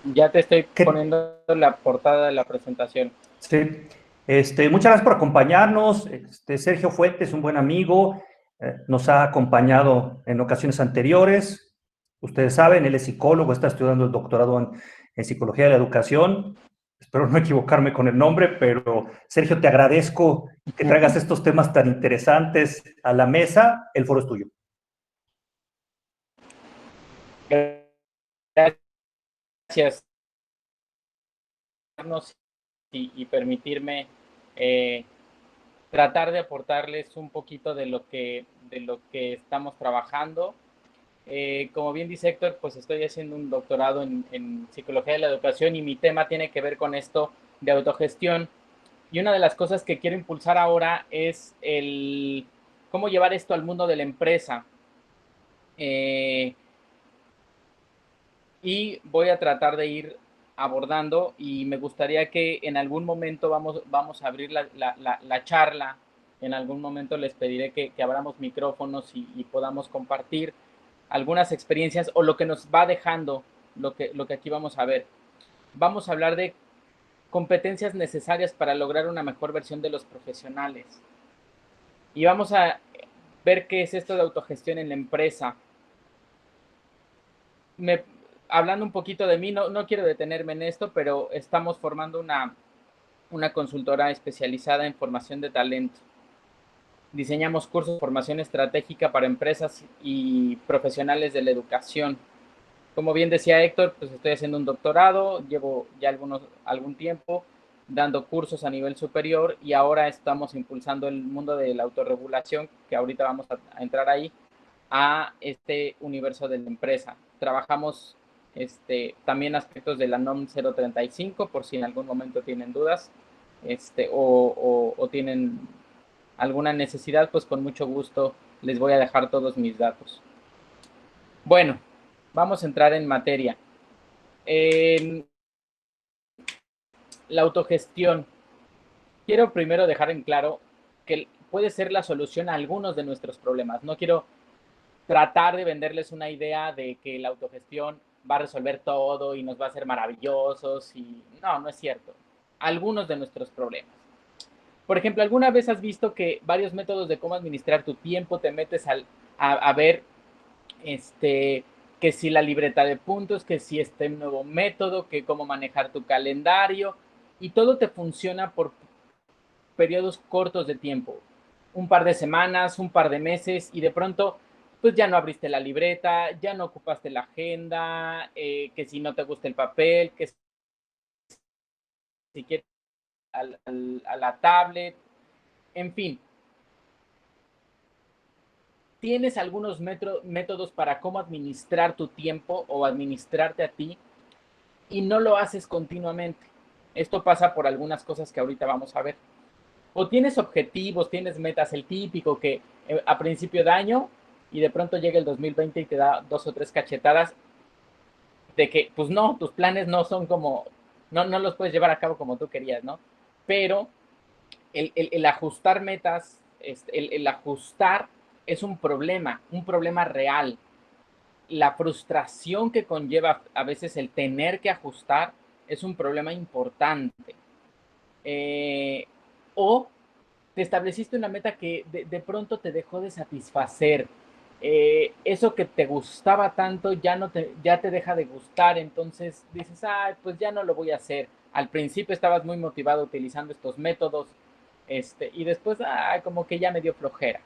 Ya te estoy ¿Qué? poniendo la portada de la presentación. Sí. Muchas gracias por acompañarnos. Sergio Fuentes es un buen amigo, nos ha acompañado en ocasiones anteriores. Ustedes saben, él es psicólogo, está estudiando el doctorado en psicología de la educación. Espero no equivocarme con el nombre, pero Sergio, te agradezco que traigas estos temas tan interesantes a la mesa. El foro es tuyo. Gracias y permitirme eh, tratar de aportarles un poquito de lo que estamos trabajando. Como bien dice Héctor, pues estoy haciendo un doctorado en psicología de la educación y mi tema tiene que ver con esto de autogestión. Y una de las cosas que quiero impulsar ahora es el cómo llevar esto al mundo de la empresa. Eh, y voy a tratar de ir abordando y me gustaría que en algún momento vamos a abrir la charla. En algún momento les pediré que abramos micrófonos y podamos compartir algunas experiencias o lo que nos va dejando lo que aquí vamos a ver. Vamos a hablar de competencias necesarias para lograr una mejor versión de los profesionales. Y vamos a ver qué es esto de autogestión en la empresa. Me, Hablando un poquito de mí, no quiero detenerme en esto, pero estamos formando una consultora especializada en formación de talento. Diseñamos cursos de formación estratégica para empresas y profesionales de la educación. Como bien decía Héctor, pues estoy haciendo un doctorado, llevo ya algún tiempo dando cursos a nivel superior y ahora estamos impulsando el mundo de la autorregulación, que ahorita vamos a entrar ahí, a este universo de la empresa. Trabajamos también aspectos de la NOM 035, por si en algún momento tienen dudas o tienen alguna necesidad, pues con mucho gusto les voy a dejar todos mis datos. Bueno, vamos a entrar en materia. En la autogestión, quiero primero dejar en claro que puede ser la solución a algunos de nuestros problemas. No quiero tratar de venderles una idea de que la autogestión va a resolver todo y nos va a hacer maravillosos y no es cierto. Algunos de nuestros problemas. Por ejemplo, ¿alguna vez has visto que varios métodos de cómo administrar tu tiempo te metes a ver que si la libreta de puntos, que si este nuevo método, que cómo manejar tu calendario y todo te funciona por periodos cortos de tiempo, un par de semanas, un par de meses y de pronto pues ya no abriste la libreta, ya no ocupaste la agenda, que si no te gusta el papel, que si quieres a la tablet, en fin, tienes algunos métodos para cómo administrar tu tiempo o administrarte a ti y no lo haces continuamente. Esto pasa por algunas cosas que ahorita vamos a ver. O tienes objetivos, tienes metas, el típico que a principio de año y de pronto llega el 2020 y te da dos o tres cachetadas de que, pues no, tus planes no son como, no los puedes llevar a cabo como tú querías, ¿no? Pero el ajustar metas, el ajustar es un problema real. La frustración que conlleva a veces el tener que ajustar es un problema importante. Eh, o te estableciste una meta que de pronto te dejó de satisfacer. Eso que te gustaba tanto ya te deja de gustar, entonces dices, ah, pues ya no lo voy a hacer. Al principio estabas muy motivado utilizando estos métodos, y después, como que ya me dio flojera.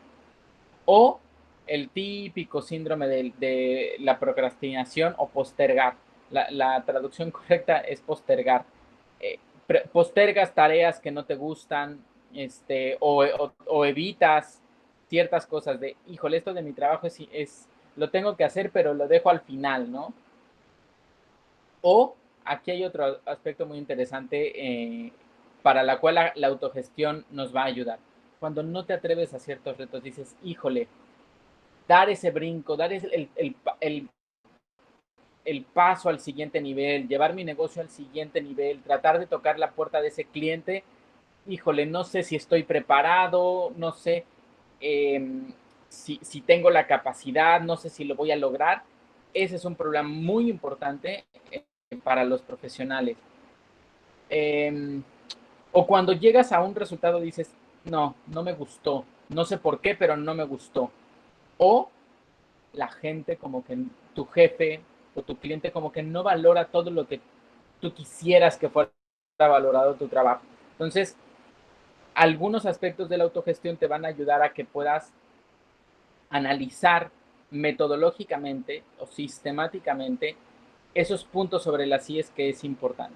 O el típico síndrome de la procrastinación o postergar. La traducción correcta es postergar. Eh, Postergas tareas que no te gustan, o evitas ciertas cosas de, híjole, esto de mi trabajo lo tengo que hacer, pero lo dejo al final, ¿no? O aquí hay otro aspecto muy interesante, para la cual la autogestión nos va a ayudar. Cuando no te atreves a ciertos retos, dices, híjole, dar ese brinco, dar el paso al siguiente nivel, llevar mi negocio al siguiente nivel, tratar de tocar la puerta de ese cliente, híjole, no sé si estoy preparado, no sé eh, si tengo la capacidad, no sé si lo voy a lograr. Ese es un problema muy importante para los profesionales. O cuando llegas a un resultado dices, no, no me gustó, no sé por qué, pero no me gustó. O la gente como que tu jefe o tu cliente como que no valora todo lo que tú quisieras que fuera valorado tu trabajo. Entonces, algunos aspectos de la autogestión te van a ayudar a que puedas analizar metodológicamente o sistemáticamente esos puntos sobre las IES que es importante.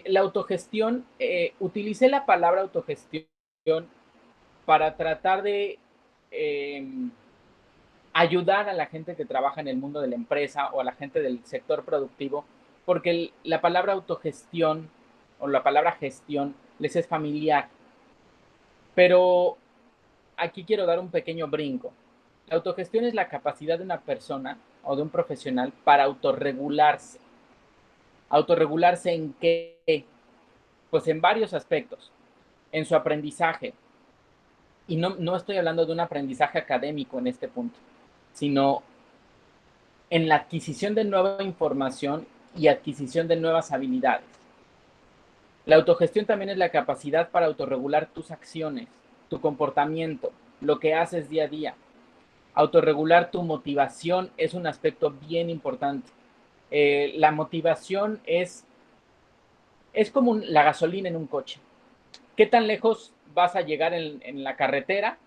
La autogestión, utilicé la palabra autogestión para tratar de ayudar a la gente que trabaja en el mundo de la empresa o a la gente del sector productivo, porque la palabra autogestión o la palabra gestión les es familiar. Pero aquí quiero dar un pequeño brinco. La autogestión es la capacidad de una persona o de un profesional para autorregularse. ¿Autorregularse en qué? Pues en varios aspectos. En su aprendizaje. Y no estoy hablando de un aprendizaje académico en este punto, sino en la adquisición de nueva información y adquisición de nuevas habilidades. La autogestión también es la capacidad para autorregular tus acciones, tu comportamiento, lo que haces día a día. Autorregular tu motivación es un aspecto bien importante. La motivación es como la gasolina en un coche. ¿Qué tan lejos vas a llegar en la carretera?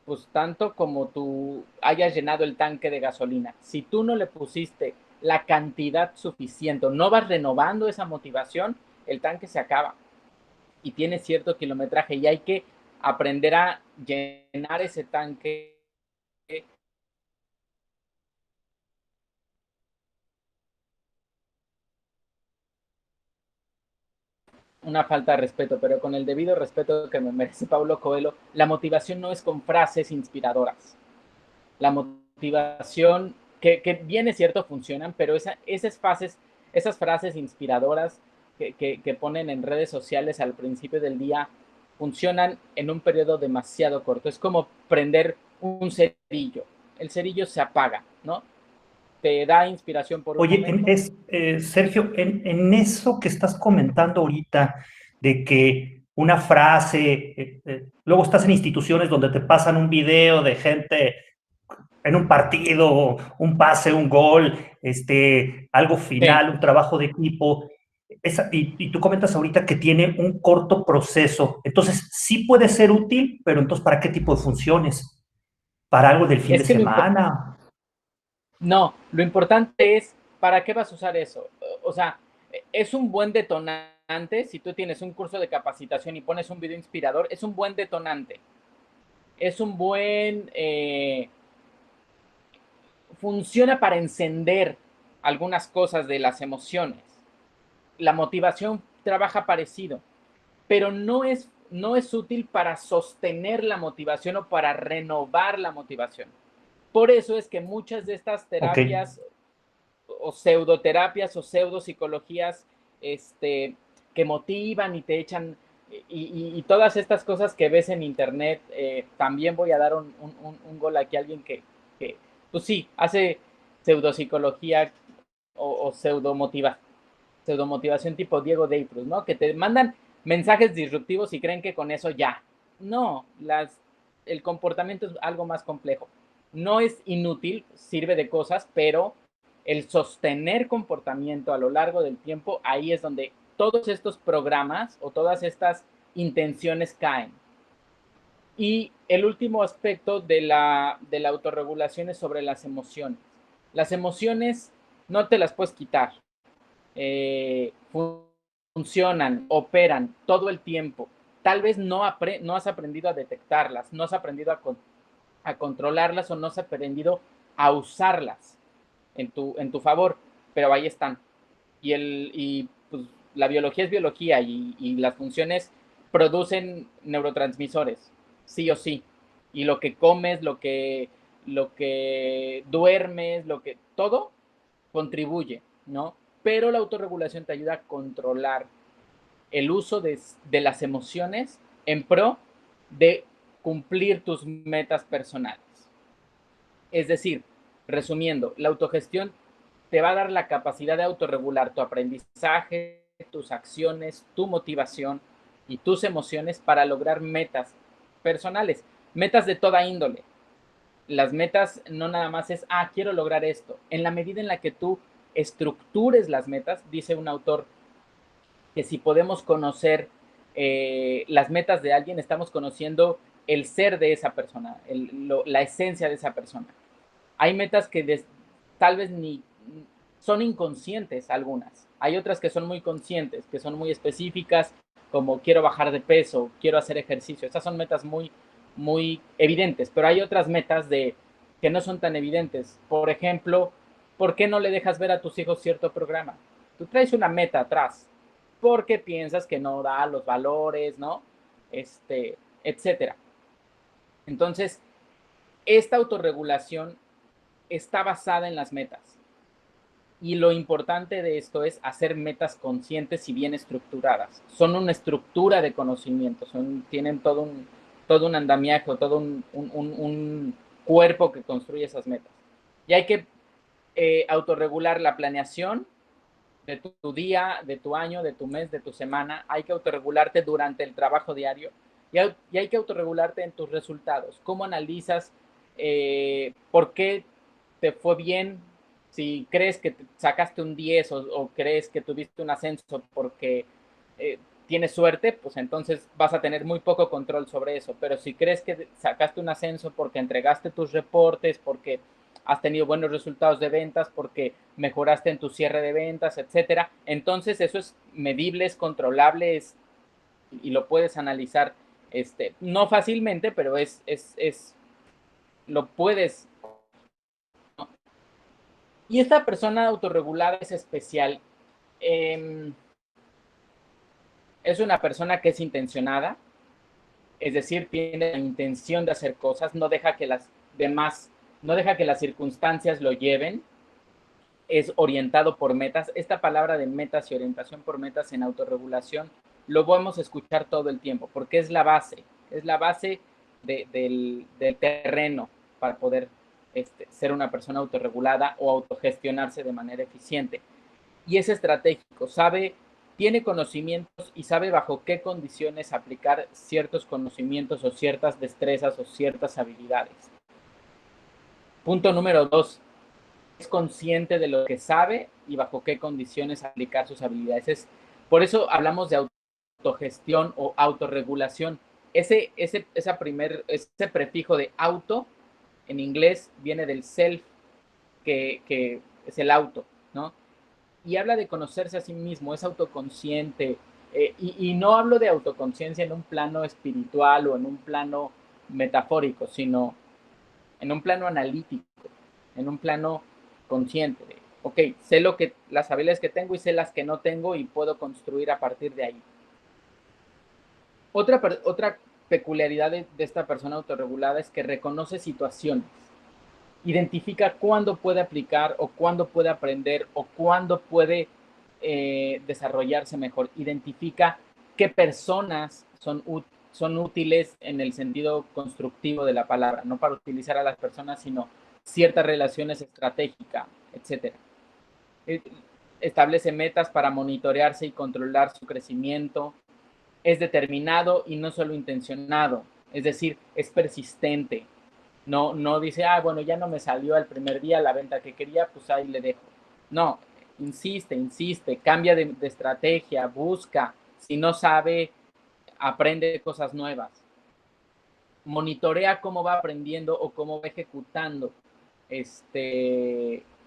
Pues tanto como tú hayas llenado el tanque de gasolina. Si tú no le pusiste la cantidad suficiente, no vas renovando esa motivación, el tanque se acaba y tiene cierto kilometraje y hay que aprender a llenar ese tanque. Una falta de respeto, pero con el debido respeto que me merece Paulo Coelho, la motivación no es con frases inspiradoras. La motivación, que bien es cierto, funcionan, pero esas frases inspiradoras que ponen en redes sociales al principio del día funcionan en un periodo demasiado corto. Es como prender un cerillo. El cerillo se apaga, ¿no? Te da inspiración por un Oye, momento. Sergio, en eso que estás comentando ahorita, de que una frase, luego estás en instituciones donde te pasan un video de gente en un partido, un pase, un gol, algo Sí. final, un trabajo de equipo, y tú comentas ahorita que tiene un corto proceso, entonces sí puede ser útil, pero entonces ¿para qué tipo de funciones? ¿Para algo del fin Es de que semana? no, lo importante es, ¿para qué vas a usar eso? O sea, es un buen detonante. Si tú tienes un curso de capacitación y pones un video inspirador, es un buen detonante. Es un buen... funciona para encender algunas cosas de las emociones. La motivación trabaja parecido, pero no es útil para sostener la motivación o para renovar la motivación. Por eso es que muchas de estas Ok. terapias o pseudoterapias o pseudopsicologías que motivan y te echan y todas estas cosas que ves en internet, también voy a dar un gol aquí a alguien que, pues sí, hace pseudopsicología o pseudomotivación tipo Diego Dreyfus, ¿no? Que te mandan mensajes disruptivos y creen que con eso ya. No, el comportamiento es algo más complejo. No es inútil, sirve de cosas, pero el sostener comportamiento a lo largo del tiempo, ahí es donde todos estos programas o todas estas intenciones caen. Y el último aspecto de la autorregulación es sobre las emociones. Las emociones no te las puedes quitar. Eh, funcionan, operan todo el tiempo. Tal vez no has aprendido a detectarlas, no has aprendido a controlarlas o no has aprendido a usarlas en tu favor, pero ahí están. Y pues, la biología es biología y las funciones producen neurotransmisores, sí o sí. Y lo que comes, lo que duermes, todo contribuye, ¿no? Pero la autorregulación te ayuda a controlar el uso de las emociones en pro de cumplir tus metas personales. Es decir, resumiendo, la autogestión te va a dar la capacidad de autorregular tu aprendizaje, tus acciones, tu motivación y tus emociones para lograr metas personales, metas de toda índole. Las metas no nada más es, quiero lograr esto. En la medida en la que tú estructures las metas, dice un autor, que si podemos conocer las metas de alguien, estamos conociendo el ser de esa persona, la esencia de esa persona. Hay metas que tal vez ni son inconscientes algunas. Hay otras que son muy conscientes, que son muy específicas, como quiero bajar de peso, quiero hacer ejercicio. Estas son metas muy, muy evidentes, pero hay otras metas que no son tan evidentes. Por ejemplo, ¿por qué no le dejas ver a tus hijos cierto programa? Tú traes una meta atrás, porque piensas que no da los valores, ¿no? Etcétera. Entonces, esta autorregulación está basada en las metas. Y lo importante de esto es hacer metas conscientes y bien estructuradas. Son una estructura de conocimiento, tienen todo un andamiaje, todo un cuerpo que construye esas metas. Y hay que autorregular la planeación de tu día, de tu año, de tu mes, de tu semana. Hay que autorregularte durante el trabajo diario y hay que autorregularte en tus resultados. ¿Cómo analizas por qué te fue bien? Si crees que sacaste un 10 o crees que tuviste un ascenso porque tienes suerte, pues entonces vas a tener muy poco control sobre eso. Pero si crees que sacaste un ascenso porque entregaste tus reportes, porque has tenido buenos resultados de ventas, porque mejoraste en tu cierre de ventas, etcétera, entonces eso es medible, es controlable, y lo puedes analizar, no fácilmente, pero lo puedes. Y esta persona autorregulada es especial. Es una persona que es intencionada, es decir, tiene la intención de hacer cosas, no deja que las demás, no deja que las circunstancias lo lleven, es orientado por metas. Esta palabra de metas y orientación por metas en autorregulación lo vamos a escuchar todo el tiempo, porque es la base del terreno para poder ser una persona autorregulada o autogestionarse de manera eficiente. Y es estratégico, tiene conocimientos y sabe bajo qué condiciones aplicar ciertos conocimientos o ciertas destrezas o ciertas habilidades. Punto número 2, es consciente de lo que sabe y bajo qué condiciones aplicar sus habilidades. Por eso hablamos de autogestión o autorregulación. Ese prefijo de auto en inglés viene del self, que es el auto, ¿no? Y habla de conocerse a sí mismo, es autoconsciente. Y no hablo de autoconciencia en un plano espiritual o en un plano metafórico, sino en un plano analítico, en un plano consciente. Ok, sé las habilidades que tengo y sé las que no tengo y puedo construir a partir de ahí. Otra peculiaridad de esta persona autorregulada es que reconoce situaciones, identifica cuándo puede aplicar o cuándo puede aprender o cuándo puede desarrollarse mejor, identifica qué personas son útiles en el sentido constructivo de la palabra, no para utilizar a las personas, sino ciertas relaciones estratégicas, etcétera. Establece metas para monitorearse y controlar su crecimiento, es determinado y no solo intencionado, es decir, es persistente. No dice, bueno, ya no me salió el primer día la venta que quería, pues ahí le dejo. No, insiste, cambia de estrategia, busca. Si no sabe, aprende cosas nuevas. Monitorea cómo va aprendiendo o cómo va ejecutando,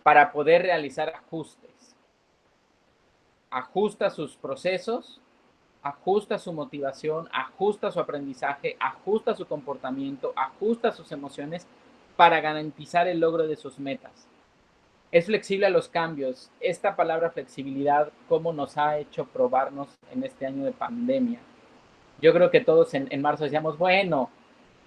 para poder realizar ajustes. Ajusta sus procesos, ajusta su motivación, ajusta su aprendizaje, ajusta su comportamiento, ajusta sus emociones para garantizar el logro de sus metas. Es flexible a los cambios. Esta palabra flexibilidad, ¿cómo nos ha hecho probarnos en este año de pandemia? Yo creo que todos en marzo decíamos, bueno,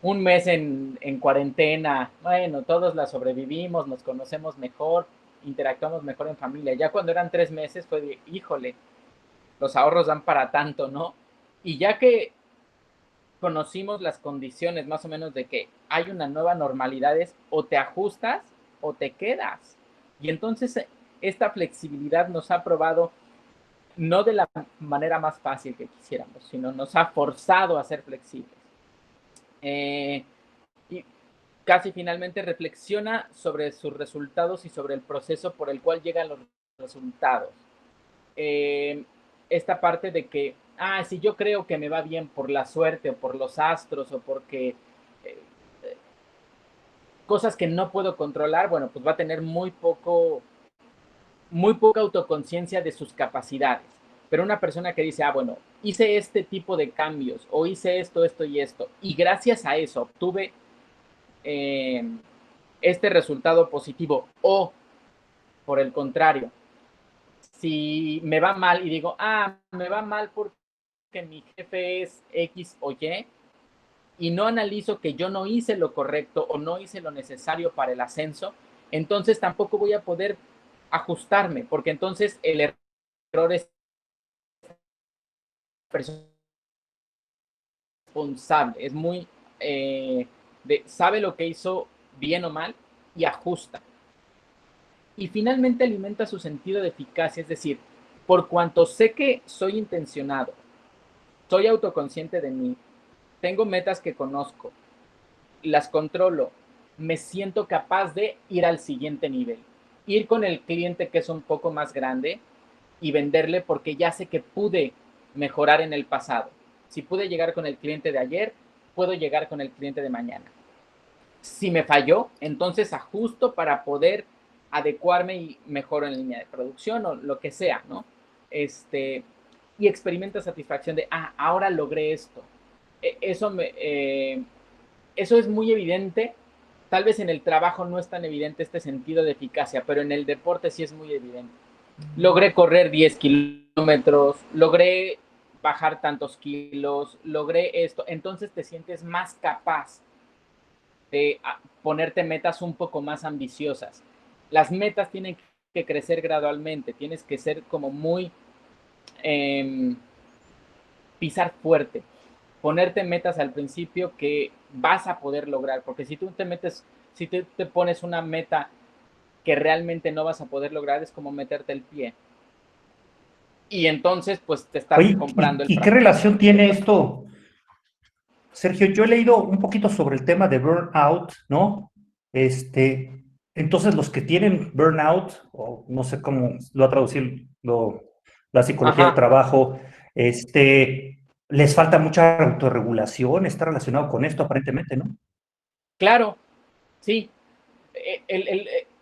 un mes en cuarentena, bueno, todos la sobrevivimos, nos conocemos mejor, interactuamos mejor en familia. Ya cuando eran 3 meses fue de, híjole, los ahorros dan para tanto, ¿no? Y ya que conocimos las condiciones más o menos de que hay una nueva normalidad, es o te ajustas o te quedas. Y entonces esta flexibilidad nos ha probado no de la manera más fácil que quisiéramos, sino nos ha forzado a ser flexibles. Y casi finalmente reflexiona sobre sus resultados y sobre el proceso por el cual llegan los resultados. Esta parte de que, si yo creo que me va bien por la suerte o por los astros o porque cosas que no puedo controlar, bueno, pues va a tener muy poca autoconciencia de sus capacidades. Pero una persona que dice, bueno, hice este tipo de cambios o hice esto, esto y esto, y gracias a eso obtuve este resultado positivo, o por el contrario, si me va mal y digo, me va mal porque mi jefe es X o y no analizo que yo no hice lo correcto o no hice lo necesario para el ascenso, entonces tampoco voy a poder ajustarme, porque entonces el error es responsable, es muy sabe lo que hizo bien o mal y ajusta. Y finalmente alimenta su sentido de eficacia, es decir, por cuanto sé que soy intencionado, soy autoconsciente de mí, tengo metas que conozco, las controlo, me siento capaz de ir al siguiente nivel, ir con el cliente que es un poco más grande y venderle porque ya sé que pude mejorar en el pasado. Si pude llegar con el cliente de ayer, puedo llegar con el cliente de mañana. Si me falló, entonces ajusto para poder adecuarme y mejoro en línea de producción o lo que sea, ¿no? Y experimento satisfacción de, ahora logré esto. Eso es muy evidente. Tal vez en el trabajo no es tan evidente este sentido de eficacia, pero en el deporte sí es muy evidente. Logré correr 10 kilómetros, logré bajar tantos kilos, logré esto. Entonces te sientes más capaz de ponerte metas un poco más ambiciosas. Las metas tienen que crecer gradualmente, tienes que ser como muy pisar fuerte, ponerte metas al principio que vas a poder lograr, porque si tú te pones una meta que realmente no vas a poder lograr, es como meterte el pie. Y entonces, pues te estás Oye, comprando el ¿y qué fracaso. relación tiene esto, Sergio? Yo he leído un poquito sobre el tema de burnout, ¿no? Entonces los que tienen burnout, o no sé cómo lo ha traducido la psicología del Ajá, trabajo, les falta mucha autorregulación, está relacionado con esto aparentemente, ¿no? claro, sí.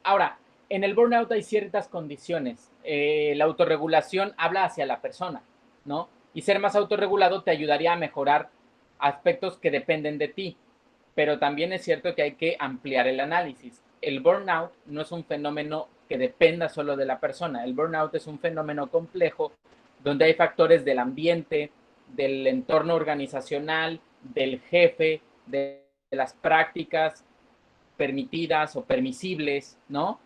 Ahora, en el burnout hay ciertas condiciones. La autorregulación habla hacia la persona, ¿no? Y ser más autorregulado te ayudaría a mejorar aspectos que dependen de ti. Pero también es cierto que hay que ampliar el análisis. El burnout no es un fenómeno que dependa solo de la persona. El burnout es un fenómeno complejo donde hay factores del ambiente, del entorno organizacional, del jefe, de las prácticas permitidas o permisibles, ¿no?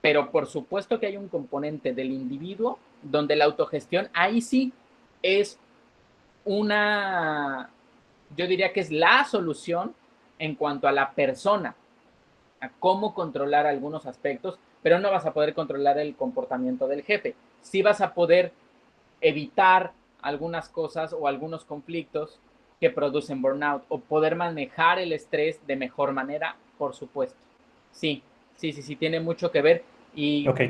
Pero por supuesto que hay un componente del individuo donde la autogestión ahí sí es yo diría que es la solución en cuanto a la persona, a cómo controlar algunos aspectos, pero no vas a poder controlar el comportamiento del jefe. Sí vas a poder evitar algunas cosas o algunos conflictos que producen burnout o poder manejar el estrés de mejor manera, por supuesto. Sí, sí, tiene mucho que ver y Ok.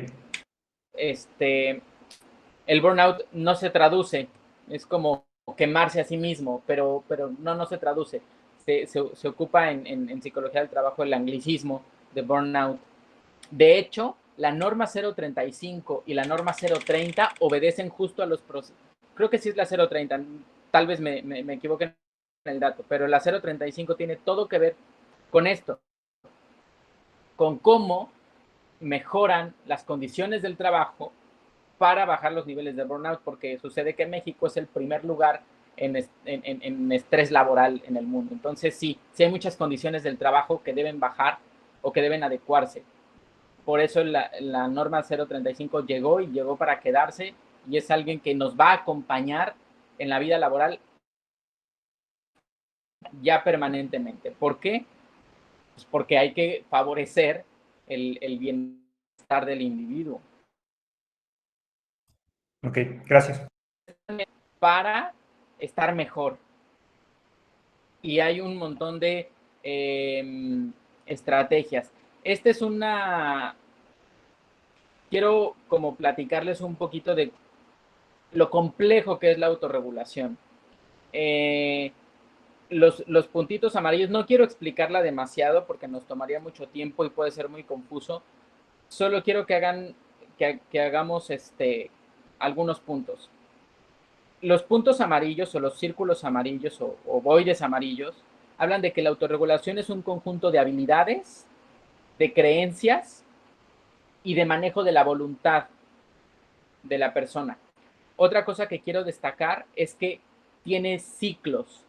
el burnout no se traduce, es como quemarse a sí mismo, pero no se traduce. Se ocupa en psicología del trabajo el anglicismo de burnout. De hecho, la norma 035 y la norma 030 obedecen justo a los procesos. Creo que sí es la 030, tal vez me equivoque en el dato, pero la 035 tiene todo que ver con esto, con cómo mejoran las condiciones del trabajo para bajar los niveles de burnout, porque sucede que México es el primer lugar en estrés laboral en el mundo. Entonces, sí hay muchas condiciones del trabajo que deben bajar o que deben adecuarse. Por eso la norma 035 llegó para quedarse y es alguien que nos va a acompañar en la vida laboral ya permanentemente. ¿Por qué? Pues porque hay que favorecer el bienestar del individuo. Ok, gracias. Para estar mejor. Y hay un montón de estrategias. Esta es una... Quiero como platicarles un poquito de lo complejo que es la autorregulación. Los puntitos amarillos, no quiero explicarla demasiado porque nos tomaría mucho tiempo y puede ser muy confuso. Solo quiero que hagamos algunos puntos. Los puntos amarillos o los círculos amarillos o ovoides amarillos hablan de que la autorregulación es un conjunto de habilidades, de creencias y de manejo de la voluntad de la persona. Otra cosa que quiero destacar es que tiene ciclos.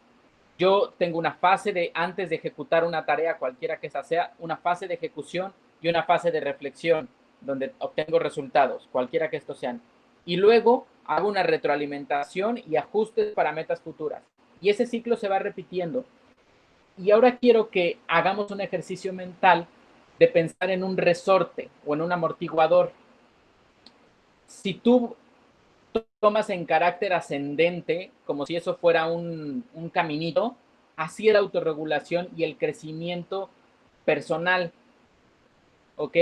Yo tengo una fase de, antes de ejecutar una tarea, cualquiera que esa sea, una fase de ejecución y una fase de reflexión, donde obtengo resultados, cualquiera que estos sean. Y luego hago una retroalimentación y ajustes para metas futuras. Y ese ciclo se va repitiendo. Y ahora quiero que hagamos un ejercicio mental de pensar en un resorte o en un amortiguador. Si tú tomas en carácter ascendente, como si eso fuera un caminito, así es la autorregulación y el crecimiento personal, ¿ok?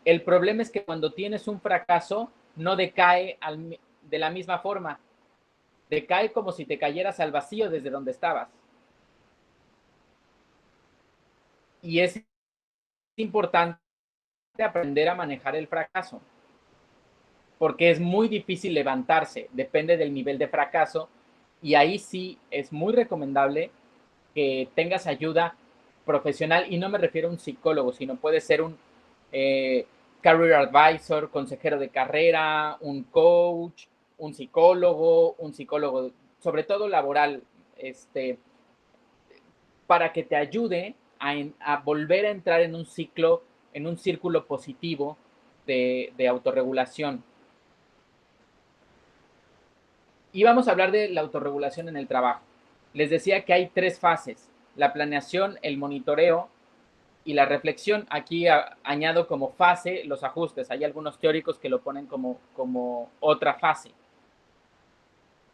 El problema es que cuando tienes un fracaso, no decae de la misma forma, decae como si te cayeras al vacío desde donde estabas. Y es importante aprender a manejar el fracaso, porque es muy difícil levantarse, depende del nivel de fracaso, y ahí sí es muy recomendable que tengas ayuda profesional, y no me refiero a un psicólogo, sino puede ser un career advisor, consejero de carrera, un coach, un psicólogo, sobre todo laboral, para que te ayude a volver a entrar en un ciclo, en un círculo positivo de autorregulación. Y vamos a hablar de la autorregulación en el trabajo. Les decía que hay 3 fases: la planeación, el monitoreo y la reflexión. Aquí añado como fase los ajustes. Hay algunos teóricos que lo ponen como otra fase.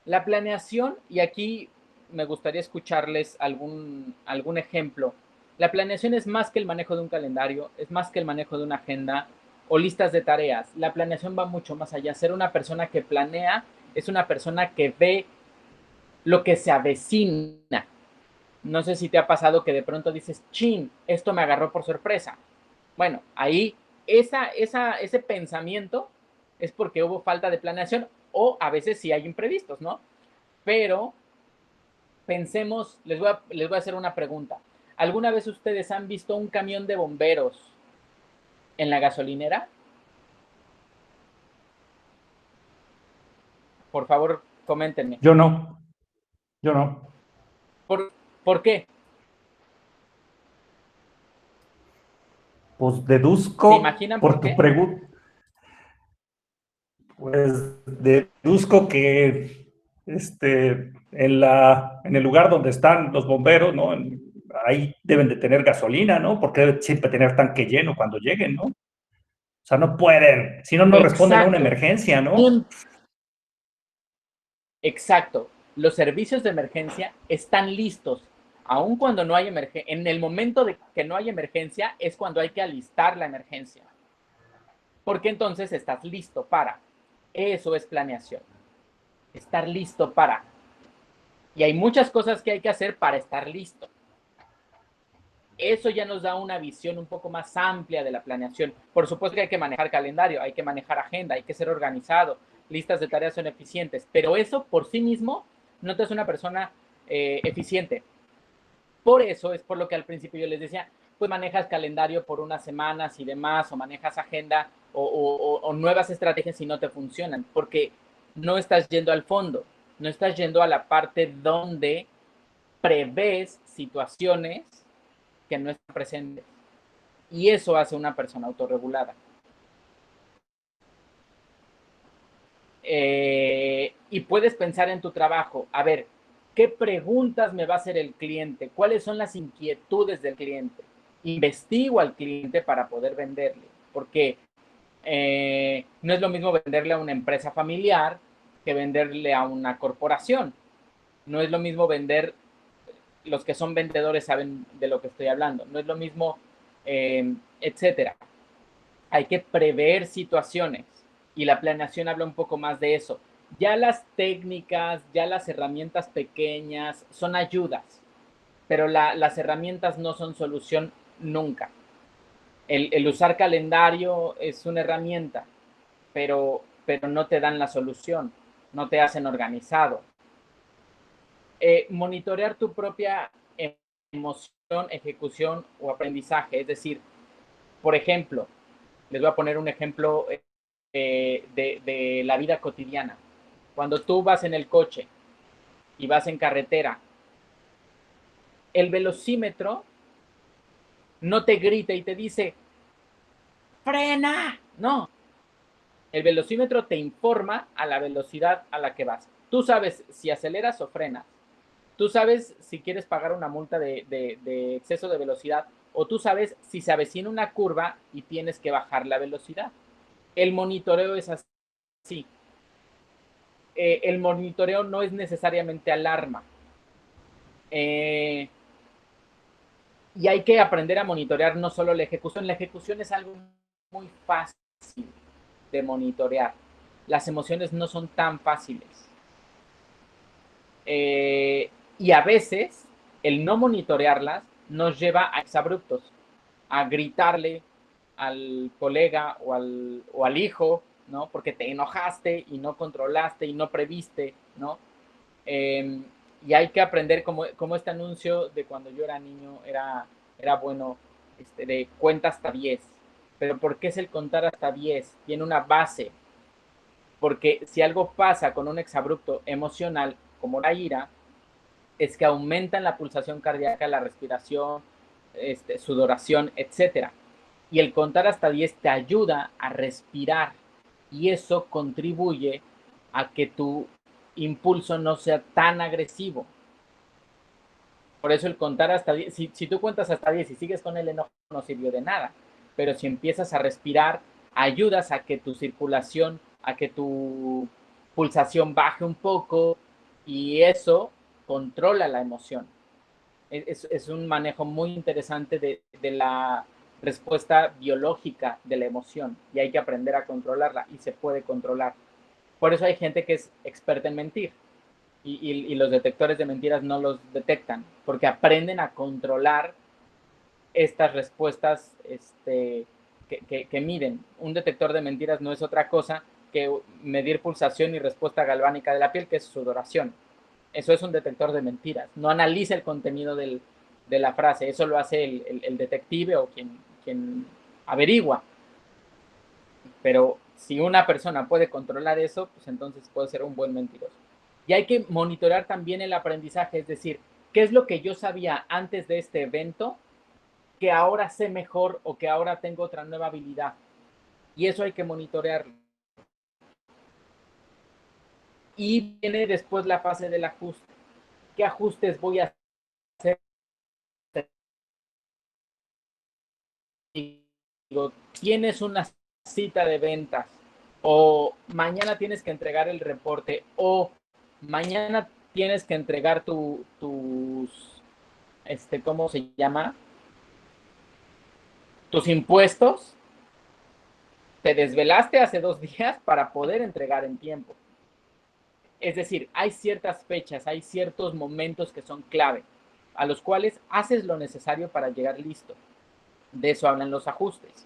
La planeación, y aquí me gustaría escucharles algún ejemplo. La planeación es más que el manejo de un calendario, es más que el manejo de una agenda o listas de tareas. La planeación va mucho más allá. Ser una persona que planea es una persona que ve lo que se avecina. No sé si te ha pasado que de pronto dices, chin, esto me agarró por sorpresa. Bueno, ahí ese pensamiento es porque hubo falta de planeación, o a veces sí hay imprevistos, ¿no? Pero pensemos, les voy a hacer una pregunta. ¿Alguna vez ustedes han visto un camión de bomberos en la gasolinera? Por favor, coméntenme. Yo no, yo no. ¿Por, ¿por qué? Pues ¿Se deduzco imaginan por por tu qué? pregunta, pues deduzco que en el lugar donde están los bomberos, ¿no? Ahí deben de tener gasolina, ¿no? Porque deben siempre tener tanque lleno cuando lleguen, ¿no? O sea, no pueden, si no, no responden a una Exacto. emergencia, ¿no? Exacto. Los servicios de emergencia están listos. Aun cuando no hay emergencia, en el momento de que no hay emergencia es cuando hay que alistar la emergencia. Porque entonces estás listo para. Eso es planeación. Estar listo para. Y hay muchas cosas que hay que hacer para estar listo. Eso ya nos da una visión un poco más amplia de la planeación. Por supuesto que hay que manejar calendario, hay que manejar agenda, hay que ser organizado, listas de tareas son eficientes, pero eso por sí mismo no te hace una persona eficiente. Por eso es por lo que al principio yo les decía, pues manejas calendario por unas semanas y demás, o manejas agenda o nuevas estrategias si no te funcionan, porque no estás yendo al fondo, no estás yendo a la parte donde prevés situaciones que no están presentes. Y eso hace una persona autorregulada. Y puedes pensar en tu trabajo, a ver, ¿qué preguntas me va a hacer el cliente? ¿Cuáles son las inquietudes del cliente? Investigo al cliente para poder venderle, porque no es lo mismo venderle a una empresa familiar que venderle a una corporación. No es lo mismo vender, los que son vendedores saben de lo que estoy hablando, no es lo mismo, etcétera. Hay que prever situaciones y la planeación habla un poco más de eso. Ya las técnicas, ya las herramientas pequeñas son ayudas, pero las herramientas no son solución nunca. El usar calendario es una herramienta, pero no te dan la solución, no te hacen organizado. Monitorear tu propia emoción, ejecución o aprendizaje, es decir, por ejemplo, les voy a poner un ejemplo de la vida cotidiana. Cuando tú vas en el coche y vas en carretera, el velocímetro no te grita y te dice, frena, no. El velocímetro te informa a la velocidad a la que vas. Tú sabes si aceleras o frenas. Tú sabes si quieres pagar una multa de exceso de velocidad o tú sabes si se avecina una curva y tienes que bajar la velocidad. El monitoreo es así. El monitoreo no es necesariamente alarma. Y hay que aprender a monitorear no solo la ejecución. La ejecución es algo muy fácil de monitorear. Las emociones no son tan fáciles. Y a veces el no monitorearlas nos lleva a exabruptos, a gritarle al colega o al hijo, ¿no? Porque te enojaste y no controlaste y no previste, ¿no? Eh, y hay que aprender como este anuncio de cuando yo era niño era bueno, de cuenta hasta 10. Pero ¿por qué es el contar hasta 10? Tiene una base, porque si algo pasa con un exabrupto emocional como la ira, es que aumentan la pulsación cardíaca, la respiración, sudoración, etcétera. Y el contar hasta 10 te ayuda a respirar y eso contribuye a que tu impulso no sea tan agresivo. Por eso el contar hasta 10, si tú cuentas hasta 10 y sigues con el enojo, no sirvió de nada. Pero si empiezas a respirar, ayudas a que tu circulación, a que tu pulsación baje un poco y eso controla la emoción. Es un manejo muy interesante de la respuesta biológica de la emoción y hay que aprender a controlarla y se puede controlar. Por eso hay gente que es experta en mentir y los detectores de mentiras no los detectan porque aprenden a controlar estas respuestas que miden. Un detector de mentiras no es otra cosa que medir pulsación y respuesta galvánica de la piel, que es sudoración. Eso es un detector de mentiras. No analiza el contenido de la frase. Eso lo hace el detective o quien averigua. Pero si una persona puede controlar eso, pues entonces puede ser un buen mentiroso. Y hay que monitorear también el aprendizaje, es decir, qué es lo que yo sabía antes de este evento que ahora sé mejor o que ahora tengo otra nueva habilidad. Y eso hay que monitorearlo. Y viene después la fase del ajuste. ¿Qué ajustes voy a hacer? Digo, tienes una cita de ventas o mañana tienes que entregar el reporte o mañana tienes que entregar tus, ¿cómo se llama? Tus impuestos. Te desvelaste hace 2 días para poder entregar en tiempo. Es decir, hay ciertas fechas, hay ciertos momentos que son clave, a los cuales haces lo necesario para llegar listo. De eso hablan los ajustes.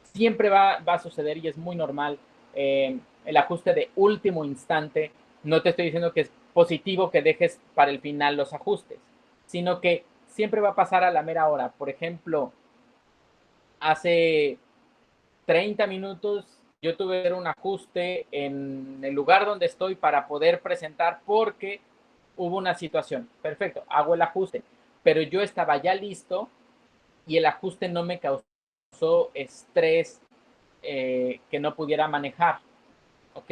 Siempre va a suceder y es muy normal el ajuste de último instante. No te estoy diciendo que es positivo que dejes para el final los ajustes, sino que siempre va a pasar a la mera hora. Por ejemplo, hace 30 minutos yo tuve que hacer un ajuste en el lugar donde estoy para poder presentar porque hubo una situación. Perfecto, hago el ajuste, pero yo estaba ya listo y el ajuste no me causó estrés que no pudiera manejar. ¿Ok?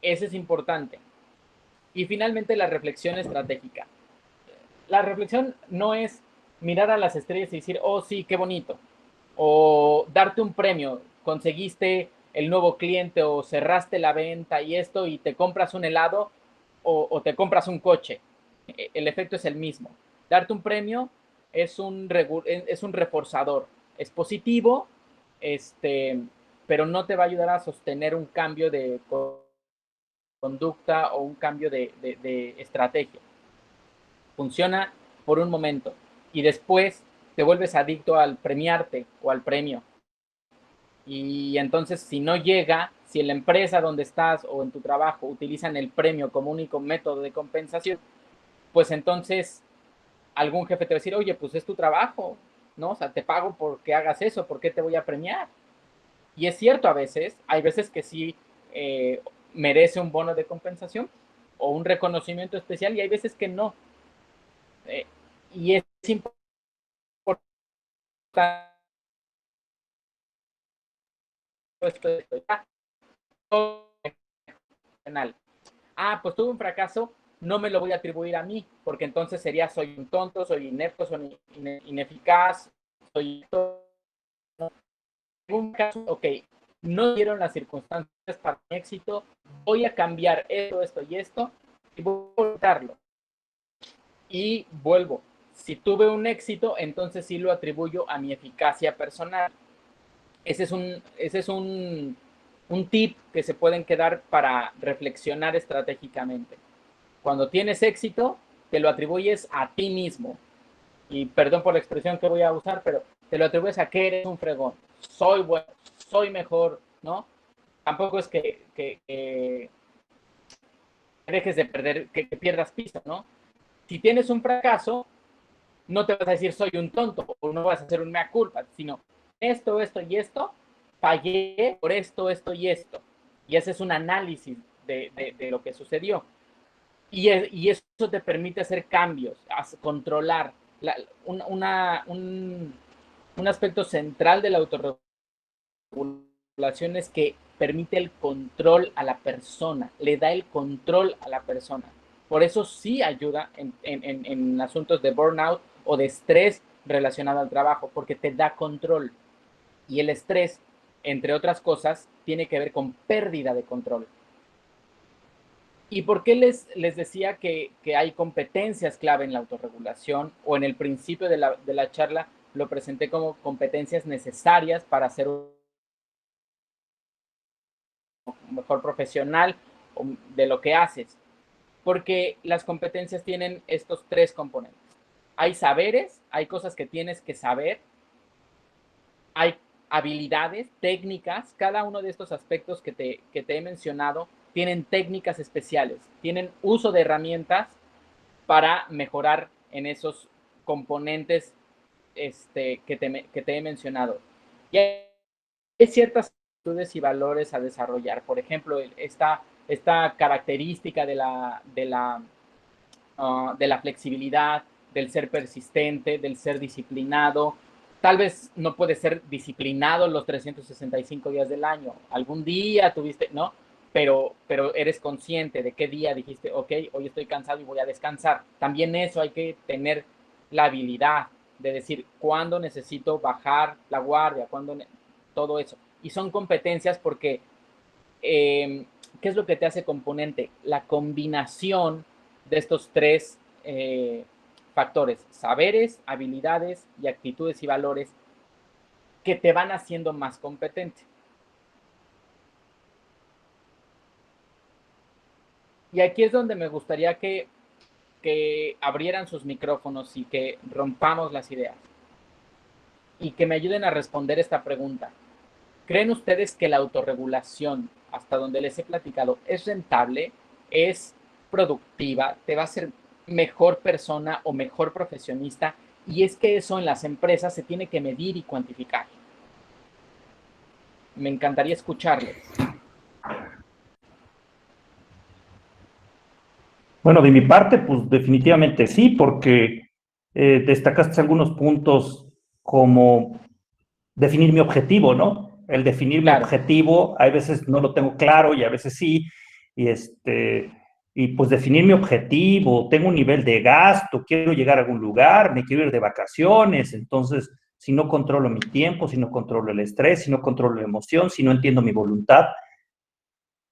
Eso es importante. Y finalmente la reflexión estratégica. La reflexión no es mirar a las estrellas y decir, oh sí, qué bonito. O darte un premio, conseguiste el nuevo cliente o cerraste la venta y esto y te compras un helado o te compras un coche. El efecto es el mismo. Darte un premio es un reforzador, es positivo, pero no te va a ayudar a sostener un cambio de conducta o un cambio de estrategia. Funciona por un momento y después te vuelves adicto al premiarte o al premio. Y entonces, si no llega, si en la empresa donde estás o en tu trabajo utilizan el premio como único método de compensación, pues entonces algún jefe te va a decir, oye, pues es tu trabajo, ¿no? O sea, te pago porque hagas eso, ¿por qué te voy a premiar? Y es cierto, a veces, hay veces que sí merece un bono de compensación o un reconocimiento especial y hay veces que no. Y es importante. Ah, pues tuve un fracaso, no me lo voy a atribuir a mí, porque entonces sería soy un tonto, soy inepto, soy ineficaz, soy un caso, ok, no dieron las circunstancias para mi éxito, voy a cambiar esto, esto y esto, y voy a voltarlo. Y vuelvo. Si tuve un éxito, entonces sí lo atribuyo a mi eficacia personal. Ese es un tip que se pueden quedar para reflexionar estratégicamente. Cuando tienes éxito, te lo atribuyes a ti mismo. Y perdón por la expresión que voy a usar, pero te lo atribuyes a que eres un fregón. Soy bueno, soy mejor, ¿no? Tampoco es que dejes de perder, que pierdas pista, ¿no? Si tienes un fracaso, no te vas a decir soy un tonto o no vas a hacer un mea culpa, sino esto, esto y esto, fallé por esto, esto y esto. Y ese es un análisis de lo que sucedió. Y eso te permite hacer cambios, controlar. Un aspecto central de la autorregulación es que permite el control a la persona, le da el control a la persona. Por eso sí ayuda en asuntos de burnout o de estrés relacionado al trabajo, porque te da control. Y el estrés, entre otras cosas, tiene que ver con pérdida de control. ¿Y por qué les decía que hay competencias clave en la autorregulación? O en el principio de la charla lo presenté como competencias necesarias para ser un mejor profesional de lo que haces. Porque las competencias tienen estos tres componentes. Hay saberes, hay cosas que tienes que saber, hay habilidades, técnicas, cada uno de estos aspectos que te he mencionado tienen técnicas especiales, tienen uso de herramientas para mejorar en esos componentes que te he mencionado. Y hay ciertas actitudes y valores a desarrollar. Por ejemplo, esta característica de la flexibilidad, del ser persistente, del ser disciplinado. Tal vez no puedes ser disciplinado los 365 días del año. Algún día tuviste, ¿no? Pero eres consciente de qué día dijiste, ok, hoy estoy cansado y voy a descansar. También eso hay que tener la habilidad de decir cuándo necesito bajar la guardia, todo eso. Y son competencias porque, ¿qué es lo que te hace componente? La combinación de estos tres factores, saberes, habilidades y actitudes y valores que te van haciendo más competente. Y aquí es donde me gustaría que abrieran sus micrófonos y que rompamos las ideas y que me ayuden a responder esta pregunta. ¿Creen ustedes que la autorregulación, hasta donde les he platicado, es rentable, es productiva, te va a hacer mejor persona o mejor profesionista? Y es que eso en las empresas se tiene que medir y cuantificar. Me encantaría escucharles. Bueno, de mi parte, pues definitivamente sí, porque destacaste algunos puntos como definir mi objetivo, ¿no? El definir mi Claro. objetivo, a veces no lo tengo claro y a veces sí, y y pues definir mi objetivo, tengo un nivel de gasto, quiero llegar a algún lugar, me quiero ir de vacaciones, entonces si no controlo mi tiempo, si no controlo el estrés, si no controlo la emoción, si no entiendo mi voluntad,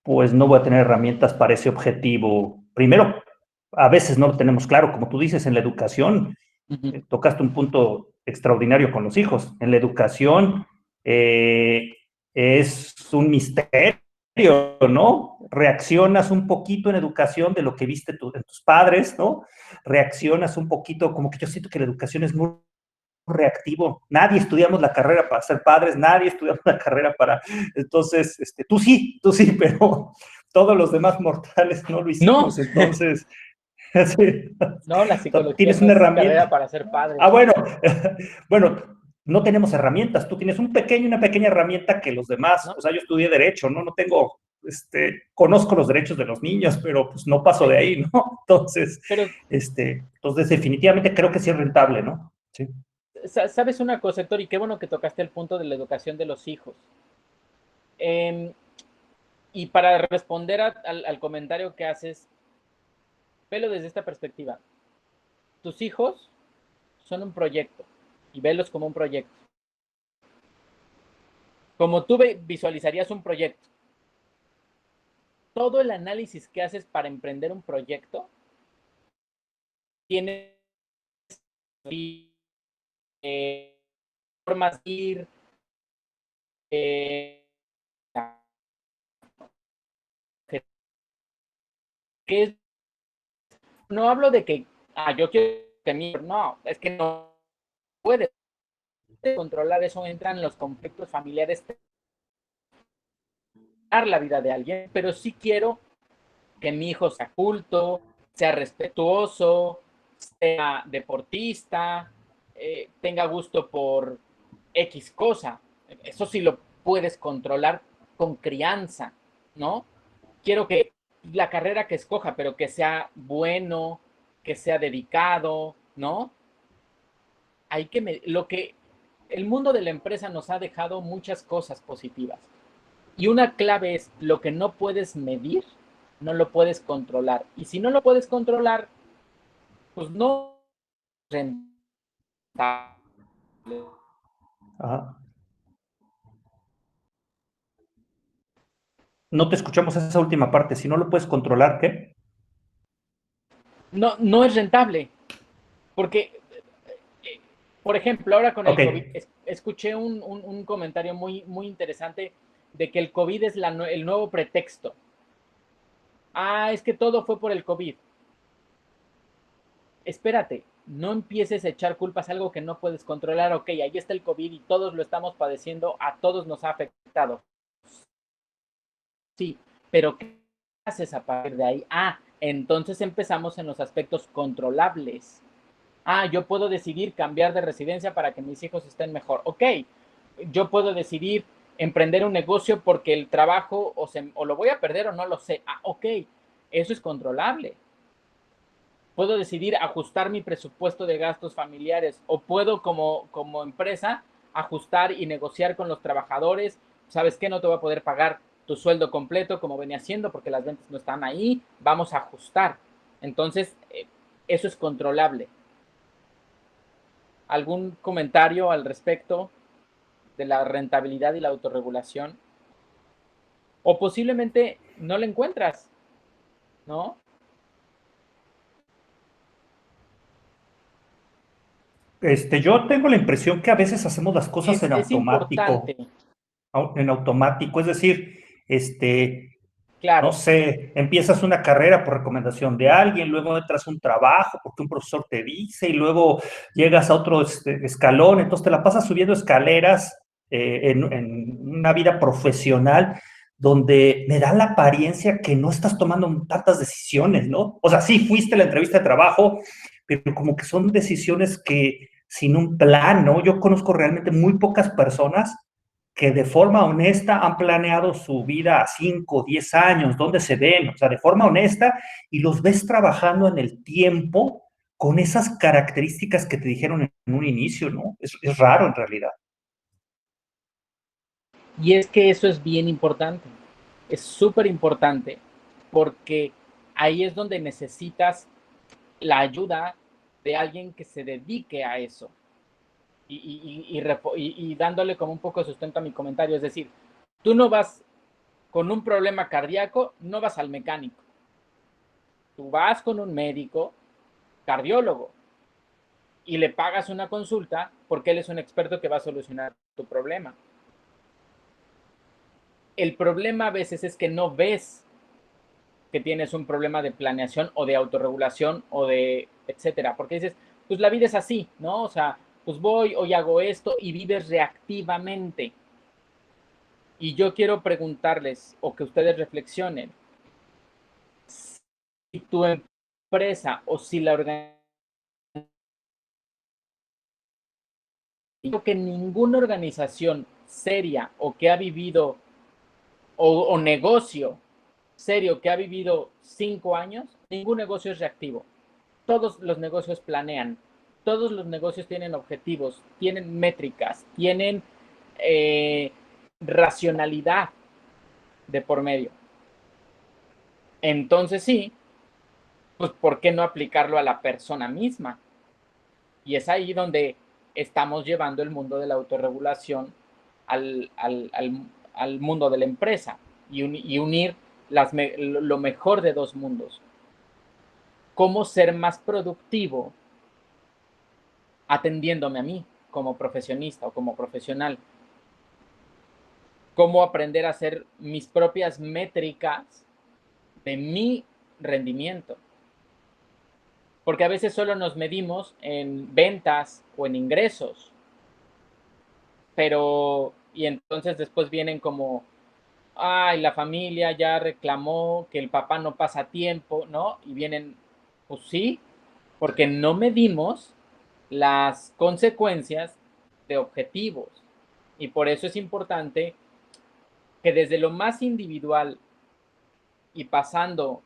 pues no voy a tener herramientas para ese objetivo. Primero, a veces no lo tenemos claro, como tú dices, en la educación, tocaste un punto extraordinario con los hijos. En la educación es un misterio, ¿no? Reaccionas un poquito en educación de lo que viste en tus padres, ¿no? Reaccionas un poquito, como que yo siento que la educación es muy reactivo. Nadie estudiamos la carrera para ser padres, nadie estudiamos la carrera para... Entonces, tú sí, pero todos los demás mortales no lo No, hicimos. Entonces, sí, no, la psicología tienes no una es carrera herramienta. para ser padre. Ah, bueno, bueno, no tenemos herramientas. Tú tienes una pequeña herramienta que los demás, ¿No? o sea, yo estudié Derecho, ¿no? No tengo, conozco los derechos de los niños, pero pues no paso de ahí, ¿no? Pero, Entonces definitivamente creo que sí es rentable, ¿no? Sí. ¿sabes una cosa, Héctor? Y qué bueno que tocaste el punto de la educación de los hijos. Eh, y para responder al comentario que haces, velo desde esta perspectiva. Tus hijos son un proyecto y velos como un proyecto. Como tú visualizarías un proyecto, todo el análisis que haces para emprender un proyecto tiene formas de ir, eh, que es, no hablo de que, yo quiero que mi, no, es que no puede controlar eso, entran los conflictos familiares, la vida de alguien, pero sí quiero que mi hijo sea culto, sea respetuoso, sea deportista, tenga gusto por X cosa. Eso sí lo puedes controlar con crianza, ¿no? Quiero que la carrera que escoja, pero que sea bueno, que sea dedicado, ¿no? Hay que lo que el mundo de la empresa nos ha dejado muchas cosas positivas. Y una clave es lo que no puedes medir, no lo puedes controlar. Y si no lo puedes controlar, pues no es rentable. Ajá. No te escuchamos esa última parte. Si no lo puedes controlar, ¿qué? No, no es rentable. Porque, por ejemplo, ahora con Ok. el COVID, escuché un comentario muy interesante de que el COVID es el nuevo pretexto. Es que todo fue por el COVID. Espérate, no empieces a echar culpas a algo que no puedes controlar. Ok, ahí está el COVID y todos lo estamos padeciendo, a todos nos ha afectado. Sí, pero ¿qué haces a partir de ahí? Entonces empezamos en los aspectos controlables. Yo puedo decidir cambiar de residencia para que mis hijos estén mejor. Ok, yo puedo decidir emprender un negocio porque el trabajo o lo voy a perder o no lo sé. Ok, eso es controlable. Puedo decidir ajustar mi presupuesto de gastos familiares o puedo como empresa ajustar y negociar con los trabajadores. ¿Sabes qué? No te voy a poder pagar tu sueldo completo como venía haciendo porque las ventas no están ahí. Vamos a ajustar. Entonces, eso es controlable. ¿Algún comentario al respecto de la rentabilidad y la autorregulación? O posiblemente no la encuentras, ¿no? Yo tengo la impresión que a veces hacemos las cosas Es importante, en automático, es decir, no claro. sé, empiezas una carrera por recomendación de alguien, luego entras a un trabajo porque un profesor te dice y luego llegas a otro escalón, entonces te la pasas subiendo escaleras en una vida profesional donde me da la apariencia que no estás tomando tantas decisiones, ¿no? O sea, sí fuiste a la entrevista de trabajo, pero como que son decisiones que sin un plan, ¿no? Yo conozco realmente muy pocas personas que de forma honesta han planeado su vida a 5, 10 años, dónde se ven, o sea, de forma honesta, y los ves trabajando en el tiempo con esas características que te dijeron en un inicio, ¿no? Es raro en realidad. Y es que eso es bien importante, es súper importante, porque ahí es donde necesitas la ayuda de alguien que se dedique a eso. y dándole como un poco de sustento a mi comentario. Es decir, tú no vas con un problema cardíaco, no vas al mecánico. Tú vas con un médico cardiólogo y le pagas una consulta porque él es un experto que va a solucionar tu problema. El problema a veces es que no ves que tienes un problema de planeación o de autorregulación o de etcétera, porque dices, pues la vida es así, ¿no? O sea, pues voy, hoy hago esto y vives reactivamente. Y yo quiero preguntarles o que ustedes reflexionen, si tu empresa o si la organización, que ninguna organización seria o que ha vivido o negocio serio que ha vivido 5 años, ningún negocio es reactivo. Todos los negocios planean, todos los negocios tienen objetivos, tienen métricas, tienen eh, racionalidad de por medio. Entonces sí, pues ¿por qué no aplicarlo a la persona misma? Y es ahí donde estamos llevando el mundo de la autorregulación al mundo de la empresa y unir lo mejor de dos mundos. Cómo ser más productivo atendiéndome a mí como profesionista o como profesional. Cómo aprender a hacer mis propias métricas de mi rendimiento. Porque a veces solo nos medimos en ventas o en ingresos. Pero, y entonces después vienen como, ay, la familia ya reclamó que el papá no pasa tiempo, ¿no? Y vienen, pues sí, porque no medimos las consecuencias de objetivos. Y por eso es importante que desde lo más individual y pasando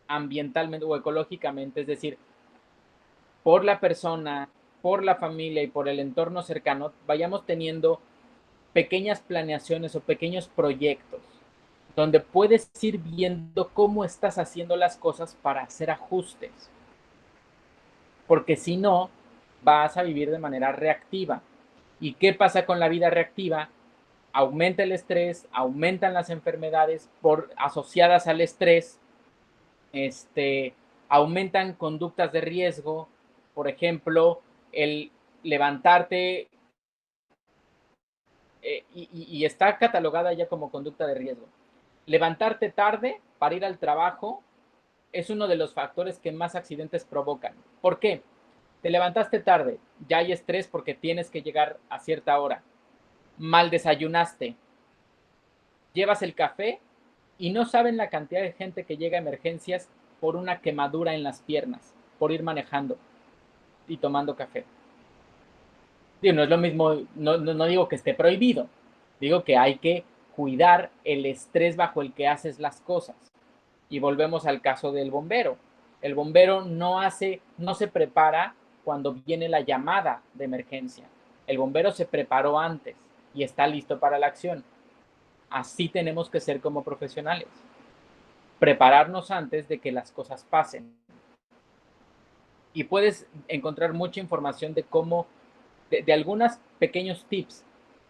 ambientalmente o ecológicamente, es decir, por la persona, por la familia y por el entorno cercano, vayamos teniendo pequeñas planeaciones o pequeños proyectos donde puedes ir viendo cómo estás haciendo las cosas para hacer ajustes. Porque si no, vas a vivir de manera reactiva. ¿Y qué pasa con la vida reactiva? Aumenta el estrés, aumentan las enfermedades asociadas al estrés, aumentan conductas de riesgo, por ejemplo, el levantarte, y está catalogada ya como conducta de riesgo. Levantarte tarde para ir al trabajo es uno de los factores que más accidentes provocan. ¿Por qué? Te levantaste tarde, ya hay estrés porque tienes que llegar a cierta hora. Mal desayunaste, llevas el café y no saben la cantidad de gente que llega a emergencias por una quemadura en las piernas, por ir manejando y tomando café. Digo, no es lo mismo, no digo que esté prohibido, digo que hay que cuidar el estrés bajo el que haces las cosas. Y volvemos al caso del bombero. El bombero no se prepara cuando viene la llamada de emergencia. El bombero se preparó antes y está listo para la acción. Así tenemos que ser como profesionales. Prepararnos antes de que las cosas pasen. Y puedes encontrar mucha información de cómo, de algunos pequeños tips.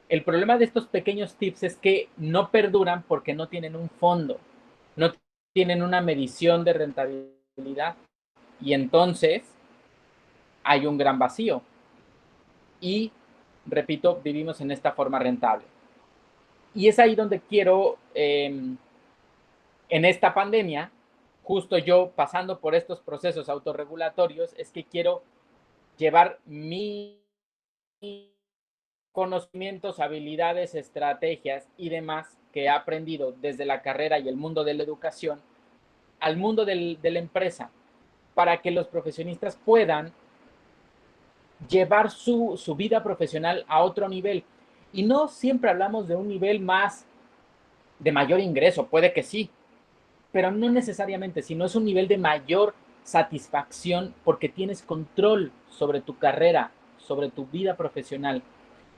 El problema de estos pequeños tips es que no perduran porque no tienen un fondo, no tienen una medición de rentabilidad. Y entonces hay un gran vacío. Y, repito, vivimos en esta forma rentable. Y es ahí donde quiero, en esta pandemia, justo yo pasando por estos procesos autorregulatorios, es que quiero llevar mis conocimientos, habilidades, estrategias y demás que he aprendido desde la carrera y el mundo de la educación al mundo de la empresa, para que los profesionistas puedan llevar su vida profesional a otro nivel. Y no siempre hablamos de un nivel más de mayor ingreso, puede que sí, pero no necesariamente, sino es un nivel de mayor satisfacción porque tienes control sobre tu carrera, sobre tu vida profesional,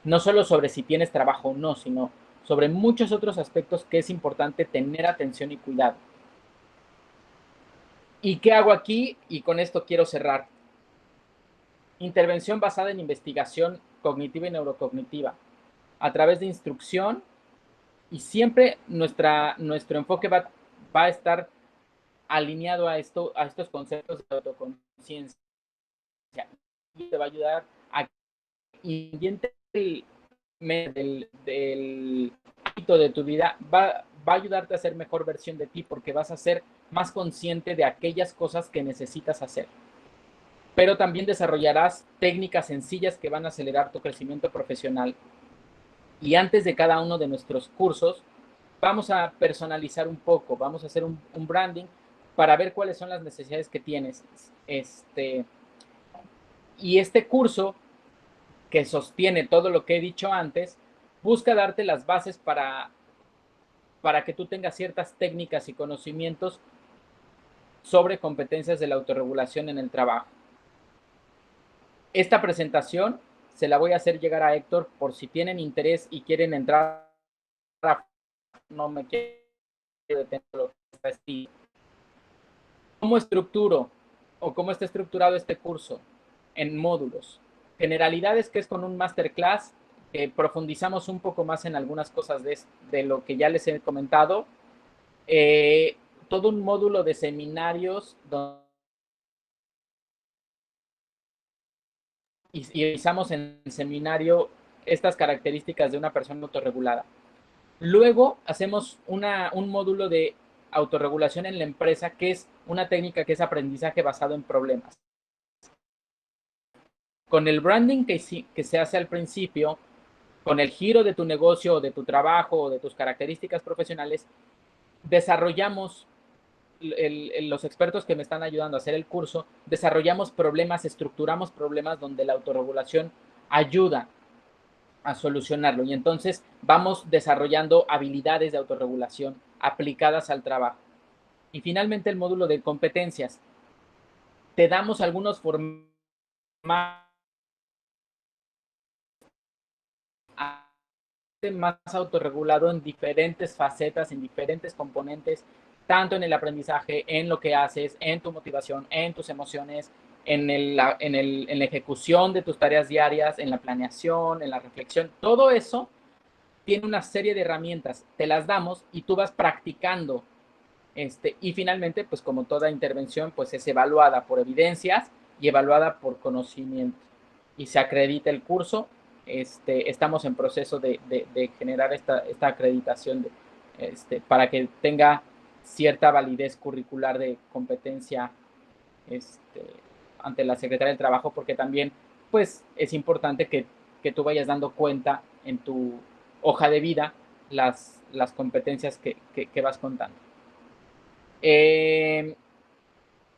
no solo sobre si tienes trabajo o no, sino sobre muchos otros aspectos que es importante tener atención y cuidado. ¿Y qué hago aquí? Y con esto quiero cerrar. Intervención basada en investigación cognitiva y neurocognitiva, a través de instrucción, y siempre nuestro enfoque va a estar alineado a estos conceptos de autoconciencia. Y te va a ayudar a que independientemente del hábito de tu vida, va a ayudarte a ser mejor versión de ti, porque vas a ser más consciente de aquellas cosas que necesitas hacer. Pero también desarrollarás técnicas sencillas que van a acelerar tu crecimiento profesional. Y antes de cada uno de nuestros cursos, vamos a personalizar un poco, vamos a hacer un branding para ver cuáles son las necesidades que tienes. Y este curso, que sostiene todo lo que he dicho antes, busca darte las bases para que tú tengas ciertas técnicas y conocimientos sobre competencias de la autorregulación en el trabajo. Esta presentación se la voy a hacer llegar a Héctor por si tienen interés y quieren entrar a... No me quiero detener lo que está escrito. ¿Cómo estructuro o cómo está estructurado este curso? En módulos. Generalidades, que es con un masterclass, profundizamos un poco más en algunas cosas de lo que ya les he comentado. Todo un módulo de seminarios donde y revisamos en el seminario estas características de una persona autorregulada. Luego hacemos un módulo de autorregulación en la empresa, que es una técnica que es aprendizaje basado en problemas. Con el branding que se hace al principio, con el giro de tu negocio o de tu trabajo o de tus características profesionales, desarrollamos, los expertos que me están ayudando a hacer el curso, desarrollamos problemas, estructuramos problemas donde la autorregulación ayuda a solucionarlo. Y entonces vamos desarrollando habilidades de autorregulación aplicadas al trabajo. Y finalmente el módulo de competencias. Te damos algunos formatos más autorregulado en diferentes facetas, en diferentes componentes, tanto en el aprendizaje, en lo que haces, en tu motivación, en tus emociones, en la ejecución de tus tareas diarias, en la planeación, en la reflexión. Todo eso tiene una serie de herramientas, te las damos y tú vas practicando. Y finalmente, pues como toda intervención, pues es evaluada por evidencias y evaluada por conocimiento. Y se acredita el curso. Estamos en proceso de generar esta acreditación para que tenga cierta validez curricular de competencia ante la Secretaría del Trabajo, porque también pues es importante que tú vayas dando cuenta en tu hoja de vida las competencias que vas contando.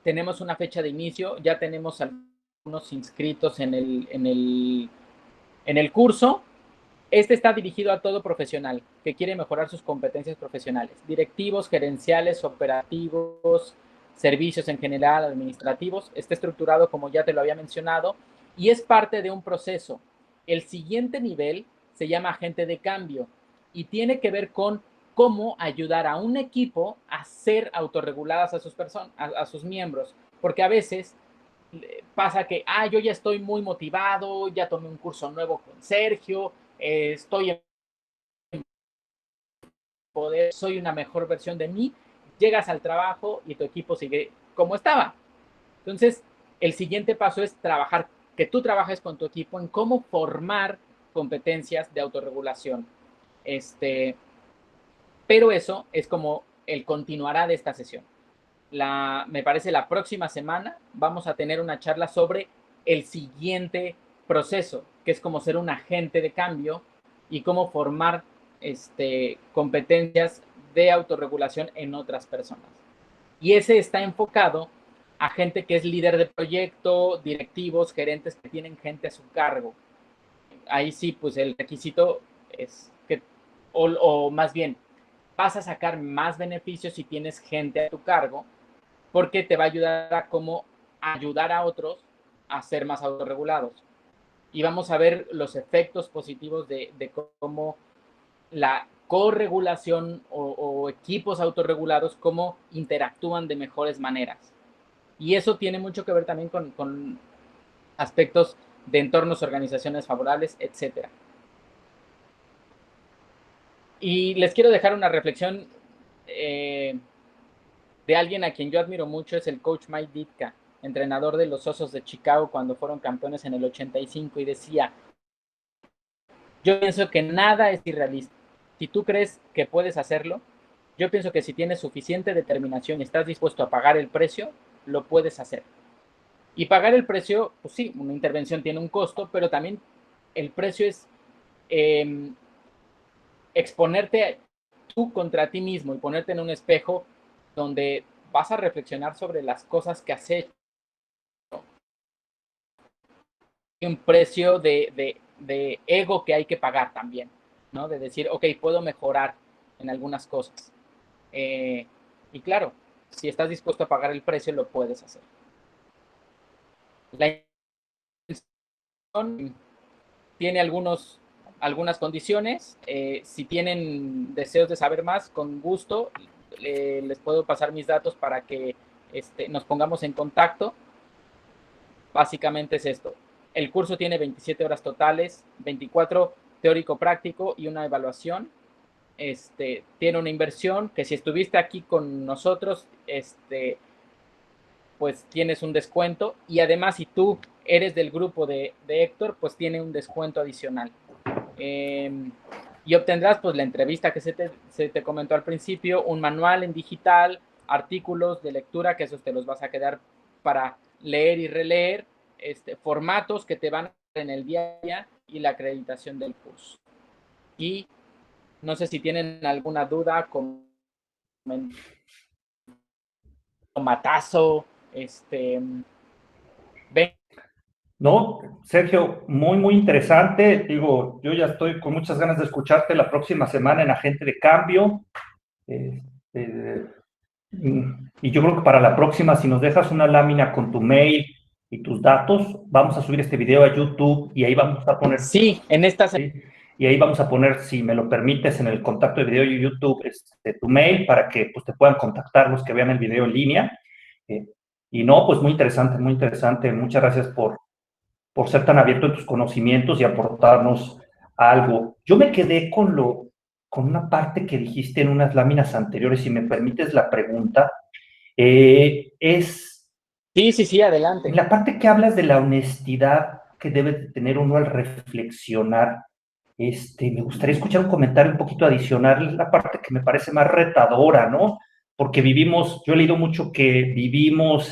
Tenemos una fecha de inicio, ya tenemos algunos inscritos en el curso. Este está dirigido a todo profesional que quiere mejorar sus competencias profesionales, directivos, gerenciales, operativos, servicios en general, administrativos. Está estructurado, como ya te lo había mencionado, y es parte de un proceso. El siguiente nivel se llama agente de cambio y tiene que ver con cómo ayudar a un equipo a ser autorreguladas a sus miembros, porque a veces pasa que, yo ya estoy muy motivado, ya tomé un curso nuevo con Sergio, estoy en poder, soy una mejor versión de mí, llegas al trabajo y tu equipo sigue como estaba. Entonces, el siguiente paso es que tú trabajes con tu equipo en cómo formar competencias de autorregulación. Pero eso es como el continuará de esta sesión. Me parece la próxima semana vamos a tener una charla sobre el siguiente proceso, que es como ser un agente de cambio y cómo formar competencias de autorregulación en otras personas. Y ese está enfocado a gente que es líder de proyecto, directivos, gerentes que tienen gente a su cargo. Ahí sí, pues el requisito es que, o más bien, vas a sacar más beneficios si tienes gente a tu cargo, porque te va a ayudar a cómo ayudar a otros a ser más autorregulados. Y vamos a ver los efectos positivos de cómo la corregulación o equipos autorregulados, cómo interactúan de mejores maneras. Y eso tiene mucho que ver también con aspectos de entornos, organizaciones favorables, etcétera. Y les quiero dejar una reflexión de alguien a quien yo admiro mucho, es el coach Mike Ditka, entrenador de los Osos de Chicago cuando fueron campeones en el 85, y decía, yo pienso que nada es irrealista. Si tú crees que puedes hacerlo, yo pienso que si tienes suficiente determinación y estás dispuesto a pagar el precio, lo puedes hacer. Y pagar el precio, pues sí, una intervención tiene un costo, pero también el precio es exponerte tú contra ti mismo y ponerte en un espejo donde vas a reflexionar sobre las cosas que has hecho. Un precio de ego que hay que pagar también, ¿no? De decir, ok, puedo mejorar en algunas cosas. Y claro, si estás dispuesto a pagar el precio, lo puedes hacer. La intención tiene algunas condiciones. Si tienen deseos de saber más, con gusto les puedo pasar mis datos para que nos pongamos en contacto. Básicamente es esto. El curso tiene 27 horas totales, 24 teórico-práctico y una evaluación. Tiene una inversión que si estuviste aquí con nosotros, pues tienes un descuento, y además si tú eres del grupo de Héctor, pues tiene un descuento adicional. Y obtendrás pues la entrevista que se te comentó al principio, un manual en digital, artículos de lectura, que esos te los vas a quedar para leer y releer, formatos que te van a dar en el día a día, y la acreditación del curso. Y no sé si tienen alguna duda, matazo, ven. No, Sergio, muy, muy interesante. Digo, yo ya estoy con muchas ganas de escucharte la próxima semana en Agente de Cambio. Este, y yo creo que para la próxima, si nos dejas una lámina con tu mail y tus datos, vamos a subir este video a YouTube y ahí vamos a poner... Sí, en esta... ¿sí? Y ahí vamos a poner, si me lo permites, en el contacto de video y YouTube, tu mail para que pues, te puedan contactar los que vean el video en línea. Y no, pues muy interesante, muy interesante. Muchas gracias por ser tan abierto en tus conocimientos y aportarnos algo. Yo me quedé con una parte que dijiste en unas láminas anteriores, si me permites la pregunta, es Sí, adelante. en la parte que hablas de la honestidad que debe de tener uno al reflexionar. Me gustaría escuchar un comentario un poquito adicional, la parte que me parece más retadora, ¿no? Porque vivimos, yo he leído mucho que vivimos,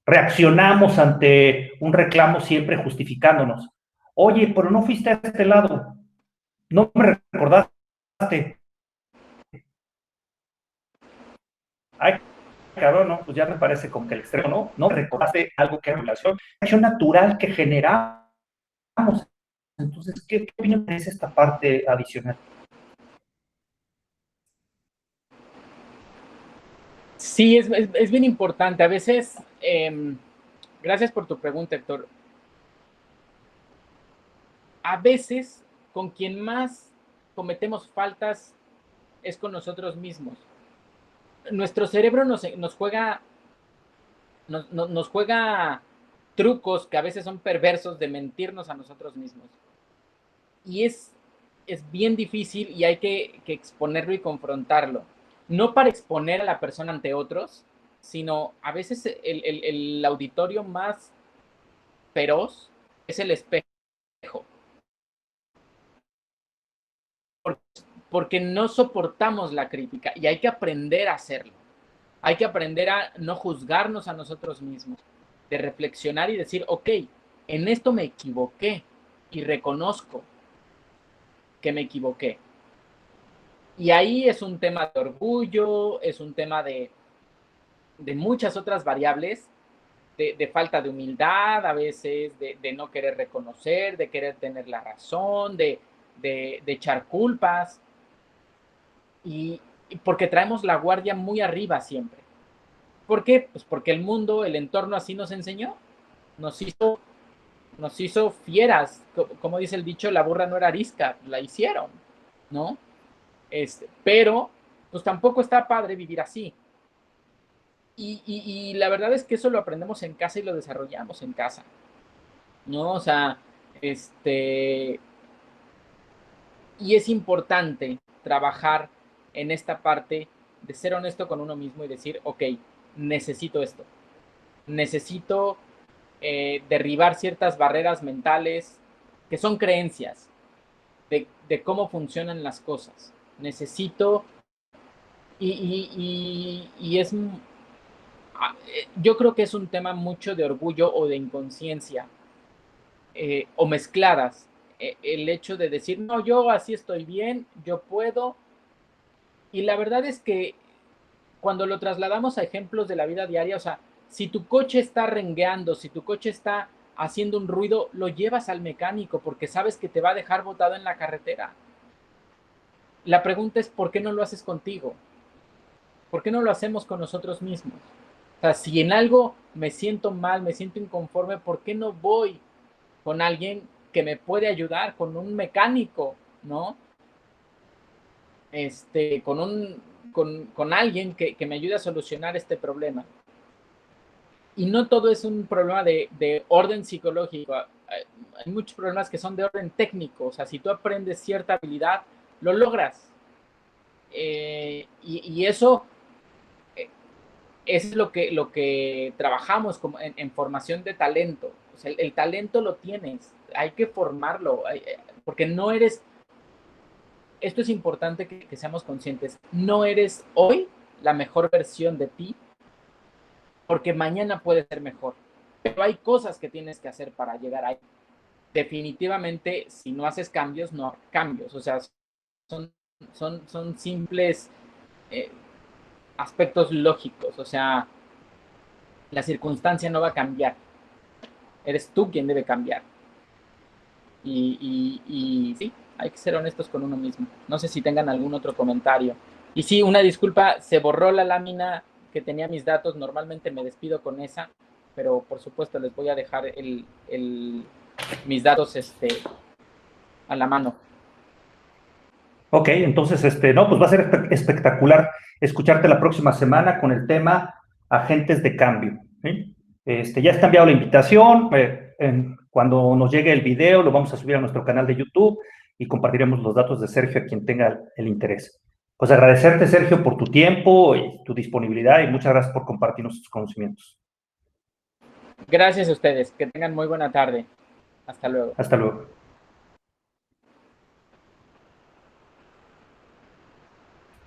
reaccionamos ante un reclamo siempre justificándonos. Oye, pero no fuiste a este lado, no me recordaste. Ay, cabrón, no, pues ya me parece como que el extremo, ¿no? No me recordaste algo que es relación, acción natural que generamos. Entonces, ¿qué opinión es esta parte adicional? Sí, es bien importante. A veces, gracias por tu pregunta, Héctor. A veces, con quien más cometemos faltas es con nosotros mismos. Nuestro cerebro nos juega, nos juega trucos que a veces son perversos, de mentirnos a nosotros mismos. Y es bien difícil, y hay que exponerlo y confrontarlo. No para exponer a la persona ante otros, sino a veces el auditorio más feroz es el espejo. Porque no soportamos la crítica, y hay que aprender a hacerlo. Hay que aprender a no juzgarnos a nosotros mismos, de reflexionar y decir, ok, en esto me equivoqué y reconozco que me equivoqué. Y ahí es un tema de orgullo, es un tema de muchas otras variables, de falta de humildad a veces, de no querer reconocer, de querer tener la razón, de echar culpas, y porque traemos la guardia muy arriba siempre. ¿Por qué? Pues porque el mundo, el entorno así nos enseñó, nos hizo fieras, como dice el dicho, la burra no era arisca, la hicieron, ¿no? Pero pues tampoco está padre vivir así. Y la verdad es que eso lo aprendemos en casa y lo desarrollamos en casa. ¿no? O sea, y es importante trabajar en esta parte de ser honesto con uno mismo y decir, ok, necesito esto, necesito derribar ciertas barreras mentales que son creencias de cómo funcionan las cosas. Necesito, y es, yo creo que es un tema mucho de orgullo o de inconsciencia, o mezcladas. El hecho de decir, no, yo así estoy bien, yo puedo. Y la verdad es que cuando lo trasladamos a ejemplos de la vida diaria, o sea, si tu coche está rengueando, si tu coche está haciendo un ruido, lo llevas al mecánico porque sabes que te va a dejar botado en la carretera. La pregunta es, ¿por qué no lo haces contigo? ¿Por qué no lo hacemos con nosotros mismos? O sea, si en algo me siento mal, me siento inconforme, ¿por qué no voy con alguien que me puede ayudar, con un mecánico, ¿no? Con alguien que me ayude a solucionar este problema. Y no todo es un problema de orden psicológico. Hay muchos problemas que son de orden técnico. O sea, si tú aprendes cierta habilidad, lo logras. Y eso es lo que trabajamos como en formación de talento. O sea, el talento lo tienes, hay que formarlo, porque no eres, esto es importante que seamos conscientes, no eres hoy la mejor versión de ti, porque mañana puede ser mejor. Pero hay cosas que tienes que hacer para llegar ahí. Definitivamente, si no haces cambios, no hay cambios. O sea, son simples eh, aspectos lógicos. O sea, la circunstancia no va a cambiar. Eres tú quien debe cambiar. Y sí, hay que ser honestos con uno mismo. No sé si tengan algún otro comentario. Y sí, una disculpa, se borró la lámina que tenía mis datos. Normalmente me despido con esa, pero por supuesto les voy a dejar mis datos a la mano. Ok, entonces, no, pues va a ser espectacular escucharte la próxima semana con el tema agentes de cambio. ¿Sí? Ya está enviado la invitación. Cuando nos llegue el video, lo vamos a subir a nuestro canal de YouTube y compartiremos los datos de Sergio a quien tenga el interés. Pues agradecerte, Sergio, por tu tiempo y tu disponibilidad y muchas gracias por compartirnos tus conocimientos. Gracias a ustedes. Que tengan muy buena tarde. Hasta luego. Hasta luego.